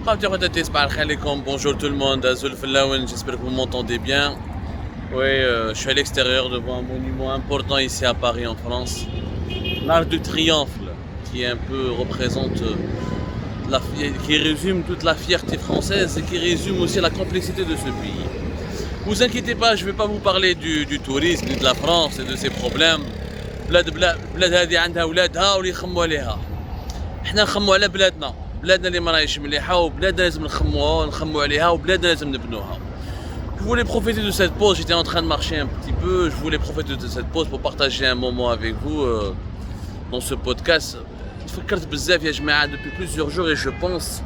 Bonjour tout le monde, Azul Fellaouen, j'espère que vous m'entendez bien. Oui, je suis à l'extérieur devant un monument important ici à Paris en France. L'Arc de Triomphe, qui un peu représente, qui résume toute la fierté française et qui résume aussi la complexité de ce pays. Vous inquiétez pas, je ne vais pas vous parler du tourisme, de la France et de ses problèmes. بلاد هذه عندها ولادها واللي يخموا عليها. احنا نخموا على بلادنا. بلادنا اللي ما راهيش مليحه وبلادنا لازم نخموا عليها وبلادنا لازم نبنوها. Je voulais profiter de cette pause, j'étais en train de marcher un petit peu, je voulais profiter de cette pause pour partager un moment avec vous dans ce podcast. فكرت بزاف يا جماعه depuis plusieurs jours et je pense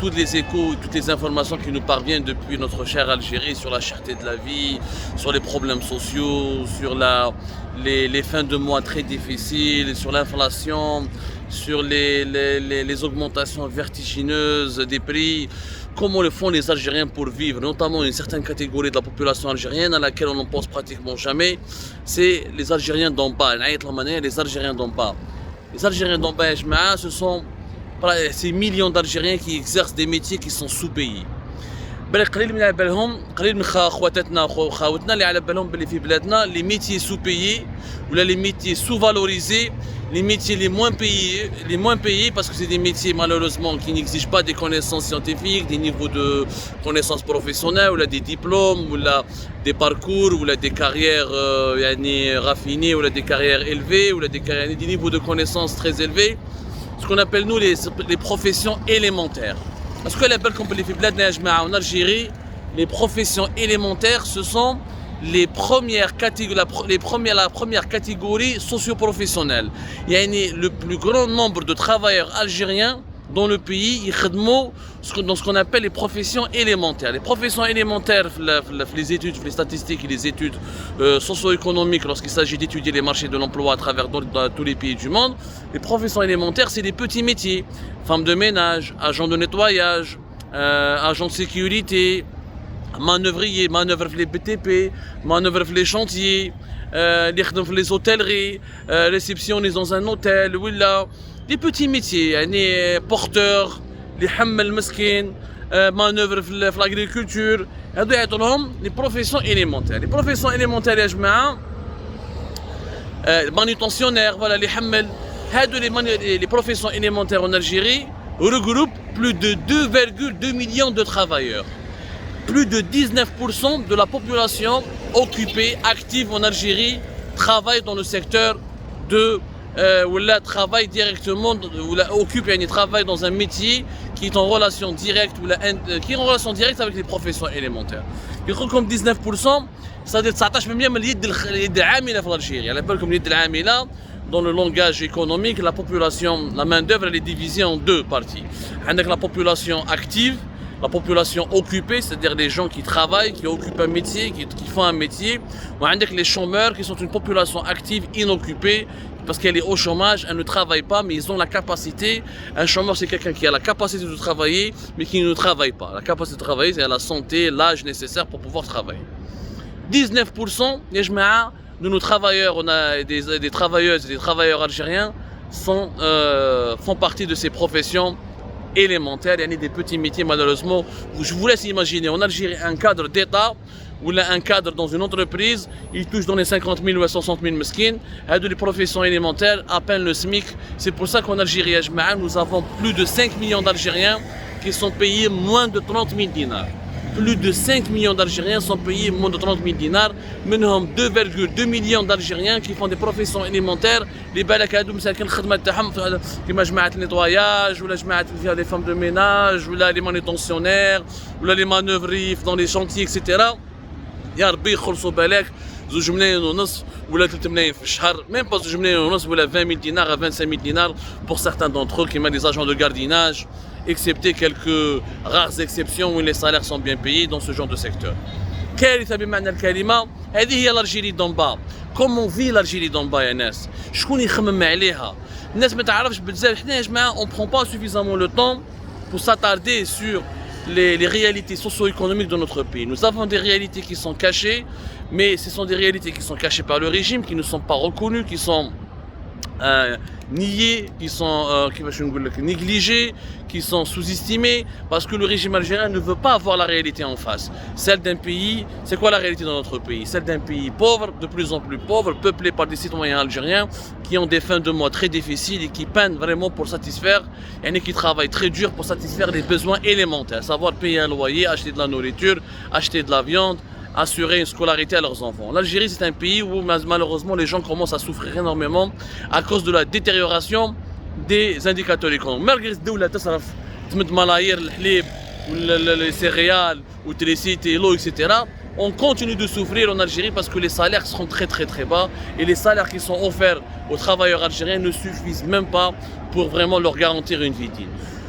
toutes les échos, toutes les informations qui nous parviennent depuis notre chère Algérie sur la cherté de la vie, sur les problèmes sociaux, sur les fins de mois très difficiles, sur l'inflation, sur les augmentations vertigineuses des prix, comment le font les Algériens pour vivre, notamment une certaine catégorie de la population algérienne à laquelle on ne pense pratiquement jamais, c'est les Algériens d'en bas, les Algériens d'en bas. Les Algériens d'en bas, ce sont ces millions d'Algériens qui exercent des métiers qui sont sous-payés. قليل من على بالهم قليل من خواتاتنا وخاوتنا اللي على بالهم باللي في بلادنا les métiers sous-payés ou là les métiers sous-valorisés, les métiers les moins payés parce que c'est des métiers malheureusement qui n'exigent pas des connaissances scientifiques, des niveaux de connaissances professionnelles ou là des diplômes ou là des parcours ou là des carrières raffinées ou là des carrières élevées ou là des niveaux de connaissances très élevés, ce qu'on appelle nous les professions élémentaires. Parce que en Algérie, les professions élémentaires, ce sont la première catégorie socio-professionnelle. Il y a le plus grand nombre de travailleurs algériens dans le pays, ils travaillent dans ce qu'on appelle les professions élémentaires. Les professions élémentaires, les études, les statistiques et les études socio-économiques, lorsqu'il s'agit d'étudier les marchés de l'emploi à travers tous les pays du monde, les professions élémentaires, c'est des petits métiers. Femmes de ménage, agents de nettoyage, agents de sécurité, manœuvriers, manœuvres les BTP, manœuvres les chantiers, les hôtelleries, réceptionnistes dans un hôtel, des petits métiers, porteurs, les hammel meskin, manœuvres dans l'agriculture, les professions élémentaires. Les professions élémentaires, manutentionnaires, voilà, les hammel. Les professions élémentaires en Algérie regroupent plus de 2,2 millions de travailleurs. Plus de 19% de la population occupée, active en Algérie, travaille dans le secteur travaille directement, travaille dans un métier qui est en relation directe, avec les professions élémentaires. Comme 19%, c'est-à-dire 19% من اليد العاملة في الجزائر. على بالكم اليد العاملة dans le langage économique, la population, la main-d'œuvre, elle est divisée en deux parties. Avec la population active, la population occupée, c'est-à-dire les gens qui travaillent, qui occupent un métier, qui font un métier. Avec les chômeurs, qui sont une population active, inoccupée, parce qu'elle est au chômage, elle ne travaille pas, mais ils ont la capacité. Un chômeur, c'est quelqu'un qui a la capacité de travailler, mais qui ne travaille pas. La capacité de travailler, c'est la santé, l'âge nécessaire pour pouvoir travailler. 19%, de nos travailleurs, on a des travailleuses et des travailleurs algériens font partie de ces professions élémentaires. Il y a des petits métiers malheureusement. Je vous laisse imaginer en Algérie un cadre d'État ou un cadre dans une entreprise, il touche dans les 50 000 ou 60 000 meskines. Les professions élémentaires, à peine le SMIC. C'est pour ça qu'en Algérie, nous avons plus de 5 millions d'Algériens qui sont payés moins de 30 000 dinars. Plus de 5 millions d'Algériens sont payés moins de 30 000 dinars. Nous 2,2 millions d'Algériens qui font des professions élémentaires. Les بالك هادو مساكن الخدمه تاعهم كيما جماعه النيطواياج ولا جماعه فيها les femmes de ménage ولا les manutentionnaires ولا les manœuvriers dans les chantiers etc. يا ربي يخلصوا بالك 2 ملايين ونص ولا 3 ملايين في الشهر, même pas 2 ملايين ونص ولا 20 000 dinars à 25 000 dinars pour certains d'entre eux qui mettent des agents de gardiennage, excepté quelques rares exceptions où les salaires sont bien payés dans ce genre de secteur. كارثة بمعنى الكلمة. هذه هي الألجيري d'en bas. Comment vit l'Algérie d'en bas يا ناس؟ شكون يخمم عليها؟ الناس ما تعرفش بزاف. حنا يا جماعة on prend pas suffisamment le temps pour s'attarder sur les réalités socio-économiques de notre pays. Nous avons des réalités qui sont cachées, mais ce sont des réalités qui sont cachées par le régime, qui ne sont pas reconnues, qui sont niés, qui sont négligés, qui sont sous-estimés, parce que le régime algérien ne veut pas avoir la réalité en face. Celle d'un pays, c'est quoi la réalité dans notre pays? Celle d'un pays pauvre, de plus en plus pauvre, peuplé par des citoyens algériens qui ont des fins de mois très difficiles et qui peinent vraiment pour satisfaire, et qui travaillent très dur pour satisfaire les besoins élémentaires, à savoir payer un loyer, acheter de la nourriture, acheter de la viande, assurer une scolarité à leurs enfants. L'Algérie, c'est un pays où malheureusement les gens commencent à souffrir énormément à cause de la détérioration des indicateurs économiques. Malgré les céréales, l'électricité, l'eau, etc., on continue de souffrir en Algérie parce que les salaires sont très bas et les salaires qui sont offerts aux travailleurs algériens ne suffisent même pas pour vraiment leur garantir une vie digne.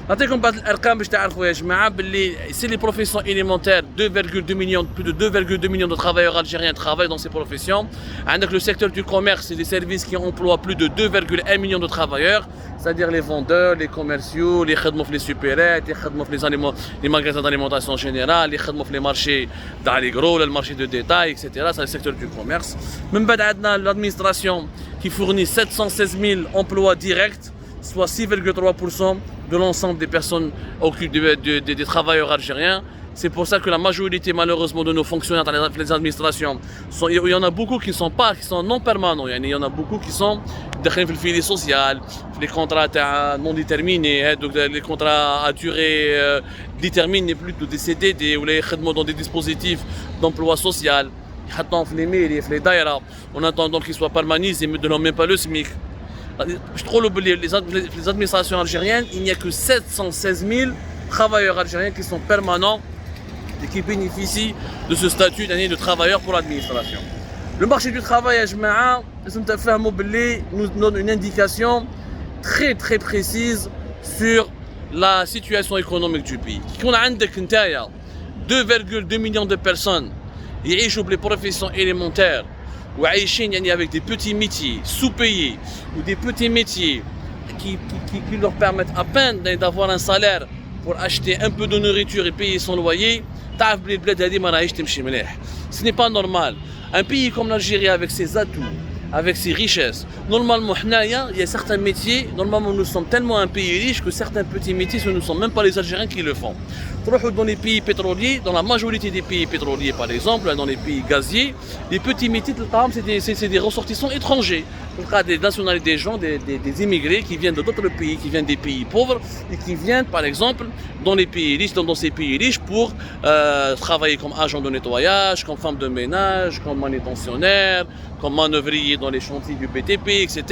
نعطيكم بعض الارقام باش تعرفوا يا جماعه باللي سي لي بروفيسيون élémentaires 2,2 millions plus de 2,2 millions de travailleurs algériens travaillent dans ces professions. عندك le secteur du commerce et des services qui emploient plus de 2,1 millions de travailleurs, c'est-à-dire les vendeurs, les commerciaux, les خدموا في les supérettes, les خدموا في les magasins d'alimentation générale, les خدموا في les marchés d'allegro, le marché de détail, etc. C'est le secteur du commerce. من بعد عندنا l'administration qui fournit 716 000 emplois directs, soit 6,3% de l'ensemble des personnes des travailleurs algériens. C'est pour ça que la majorité malheureusement de nos fonctionnaires dans les administrations, il y en a beaucoup qui sont non permanents, il y en a beaucoup qui sont dans le filet social, les contrats non déterminés, donc les contrats à durée déterminée, plutôt des CDD ou les traitements dans des dispositifs d'emploi social, les mairies, les daïras, en attendant qu'ils soient permanents et ne donnent même pas le SMIC. Je trouve les administrations algériennes, il n'y a que 716 000 travailleurs algériens qui sont permanents et qui bénéficient de ce statut de travailleur pour l'administration. Le marché du travail, nous donne une indication très précise sur la situation économique du pays. On a 2,2 millions de personnes qui vivent les professions élémentaires ou avec des petits métiers sous-payés ou des petits métiers qui leur permettent à peine d'avoir un salaire pour acheter un peu de nourriture et payer son loyer. Ce n'est pas normal. Un pays comme l'Algérie avec ses atouts, avec ses richesses, normalement il y a certains métiers, normalement nous sommes tellement un pays riche que certains petits métiers, ce ne sont même pas les Algériens qui le font. Dans les pays pétroliers, dans la majorité des pays pétroliers par exemple, dans les pays gaziers, les petits métiers, c'est des ressortissants étrangers. Des nationalités, des gens, des immigrés qui viennent d'autres pays, qui viennent des pays pauvres et qui viennent par exemple dans les pays riches, dans ces pays riches pour travailler comme agent de nettoyage, comme femme de ménage, comme manutentionnaire, comme manœuvrier dans les chantiers du BTP, etc.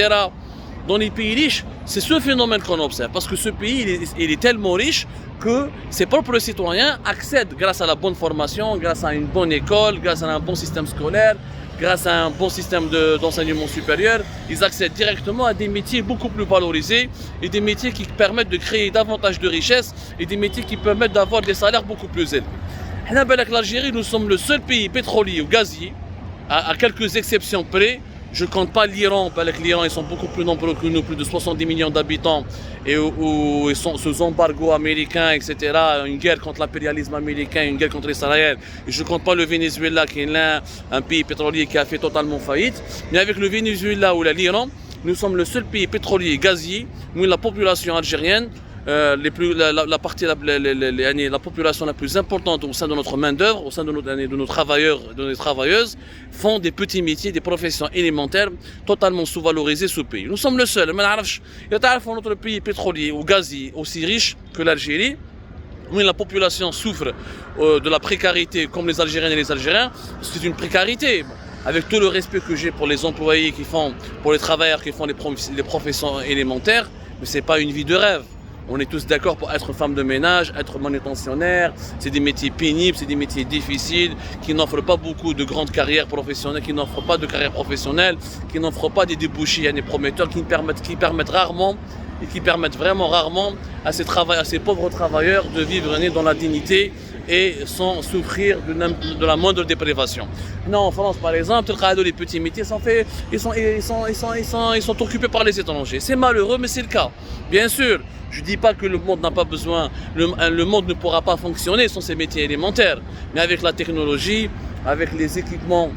Dans les pays riches, c'est ce phénomène qu'on observe parce que ce pays il est tellement riche que ses propres citoyens accèdent grâce à la bonne formation, grâce à une bonne école, grâce à un bon système scolaire, grâce à un bon système d'enseignement supérieur, ils accèdent directement à des métiers beaucoup plus valorisés et des métiers qui permettent de créer davantage de richesses et des métiers qui permettent d'avoir des salaires beaucoup plus élevés. Avec l'Algérie, nous sommes le seul pays pétrolier ou gazier, à quelques exceptions près. Je ne compte pas l'Iran, l'Iran ils sont beaucoup plus nombreux que nous, plus de 70 millions d'habitants, et où ils sont sous embargo américain, etc. Une guerre contre l'impérialisme américain, une guerre contre Israël. Et je ne compte pas le Venezuela qui est là, un pays pétrolier qui a fait totalement faillite. Mais avec le Venezuela ou l'Iran, nous sommes le seul pays pétrolier gazier où la population algérienne, la population la plus importante au sein de notre main-d'œuvre, au sein de nos travailleurs, de nos travailleuses, font des petits métiers, des professions élémentaires totalement sous-valorisées sous pays. Nous sommes le seul. Notre pays pétrolier ou gazier aussi riche que l'Algérie, où la population souffre de la précarité comme les Algériennes et les Algériens. C'est une précarité. Avec tout le respect que j'ai pour les employés pour les travailleurs qui font les professions élémentaires, mais ce n'est pas une vie de rêve. On est tous d'accord pour être femme de ménage, être manutentionnaire. C'est des métiers pénibles, c'est des métiers difficiles, qui n'offrent pas beaucoup de grandes carrières professionnelles, qui n'offrent pas de carrière professionnelle, qui n'offrent pas des débouchés prometteurs, qui permettent rarement et qui permettent vraiment rarement à ces pauvres travailleurs de vivre dans la dignité et sans souffrir de la moindre déprivation. Non, en France par exemple, les petits métiers ils sont occupés par les étrangers. C'est malheureux, mais c'est le cas. Bien sûr, je ne dis pas que le monde n'a pas besoin, le monde ne pourra pas fonctionner sans ces métiers élémentaires. Mais avec la technologie, avec les équipements,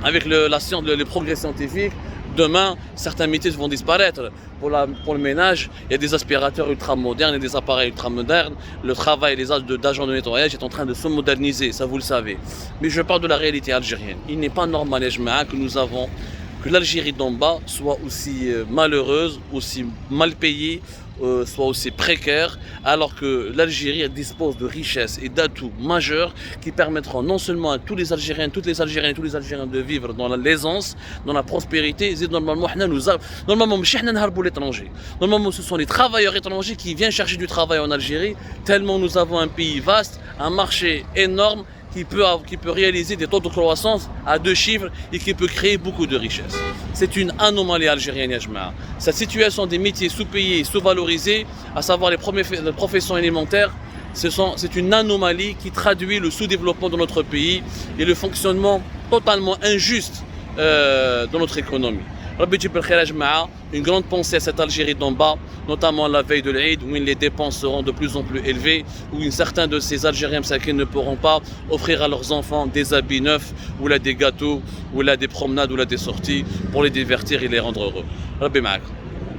avec la science, les progrès scientifiques, demain, certains métiers vont disparaître. Pour le ménage, il y a des aspirateurs ultra modernes et des appareils ultra modernes. Le travail d'agents de nettoyage est en train de se moderniser, ça vous le savez. Mais je parle de la réalité algérienne. Il n'est pas normal, que l'Algérie d'en bas soit aussi malheureuse, aussi mal payée, soit aussi précaire, alors que l'Algérie dispose de richesses et d'atouts majeurs qui permettront non seulement à tous les Algériens, toutes les Algériennes et tous les Algériens de vivre dans l'aisance, dans la prospérité. Normalement, normalement, ce sont les travailleurs étrangers qui viennent chercher du travail en Algérie, tellement nous avons un pays vaste, un marché énorme, qui peut réaliser des taux de croissance à 2 chiffres et qui peut créer beaucoup de richesses. C'est une anomalie algérienne, ya jama'a. Cette situation des métiers sous-payés et sous-valorisés, à savoir les professions élémentaires, c'est une anomalie qui traduit le sous-développement de notre pays et le fonctionnement totalement injuste de notre économie. Rabbi Jibel Khair, ya jama'a, une grande pensée à cette Algérie d'en bas, notamment la veille de l'Eid, où les dépenses seront de plus en plus élevées, où certains de ces Algériens ne pourront pas offrir à leurs enfants des habits neufs, ou là des gâteaux, ou là des promenades, ou là des sorties, pour les divertir et les rendre heureux. Rabbi Ma'ak.